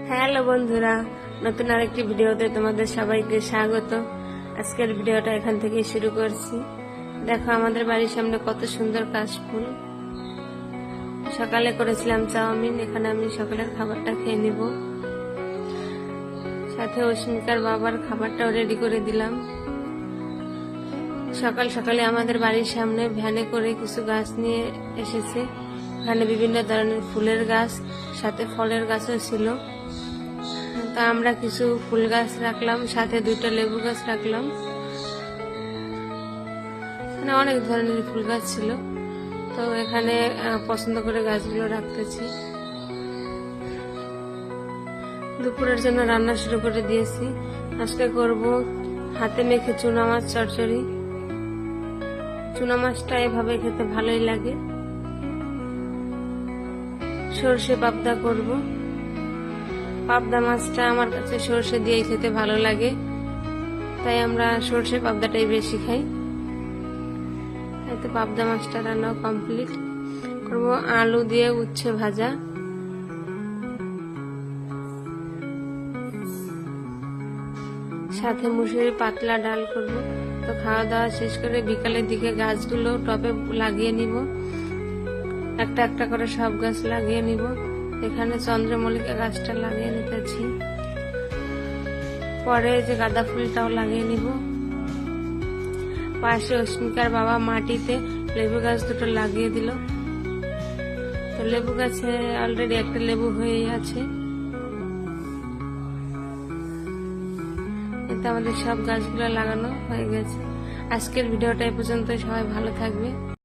Hello বন্ধুরা, নতুন আরেকটি ভিডিওতে তোমাদের সবাইকে স্বাগত। আজকের ভিডিওটা এখান থেকে শুরু করছি। দেখো আমাদের বাড়ির সামনে কত সুন্দর কাশফুল। সকালে করেছিলাম চাউমিন, এখানে আমি সকালের খাবারটা খেয়ে নিব। সাথে অস্মিকার বাবার খাবারটাও রেডি করে দিলাম। সকাল সকালে আমাদের বাড়ির সামনে ভ্যানে করে কিছু গাছ নিয়ে এসেছে। এখানে বিভিন্ন ধরনের ফুলের গাছ, সাথে ফলের গাছও ছিল। তা আমরা কিছু ফুল গাছ রাখলাম, সাথে 2টা লেবু গাছ রাখলাম। মানে অনেক ধরনের ফুল গাছ ছিল, তো এখানে পছন্দ করে গাছগুলো রাখতেছি। দুপুরের জন্য রান্না শুরু করে দিয়েছি। আজকে করব হাতে মেখে চুনা মাছ চচ্চড়ি। চুনা মাছটা এভাবে খেতে ভালোই লাগে। সরষে পাবদা করব। পাবদা মাছটা আমার কাছে সরষে দিয়ে খেতে ভালো লাগে, তাই আমরা সরষে পাবদাটাই বেশি খাই। এতে পাবদা মাছটা রান্নাও কমপ্লিট করব। আলু দিয়ে উচ্ছে ভাজা, সাথে মুসুরির পাতলা ডাল করব। তো খাওয়া দাওয়া শেষ করে বিকালের দিকে গাছগুলো টবে লাগিয়ে নিব। একটা একটা করে সব গাছ লাগিয়ে নিব। এখানে চন্দ্রমল্লিকা গাছটা লাগিয়ে নিতেছি, পরে যে গাঁদা ফুলটাও লাগিয়ে নিব। পাশে অস্মিকার বাবা মাটিতে লেবু গাছ 2টো লাগিয়ে দিল। তো লেবু গাছে অলরেডি একটা লেবু হয়ে আছে। এতে আমাদের সব গাছগুলো লাগানো হয়ে গেছে। আজকের ভিডিওটা এ পর্যন্ত। সবাই ভালো থাকবে।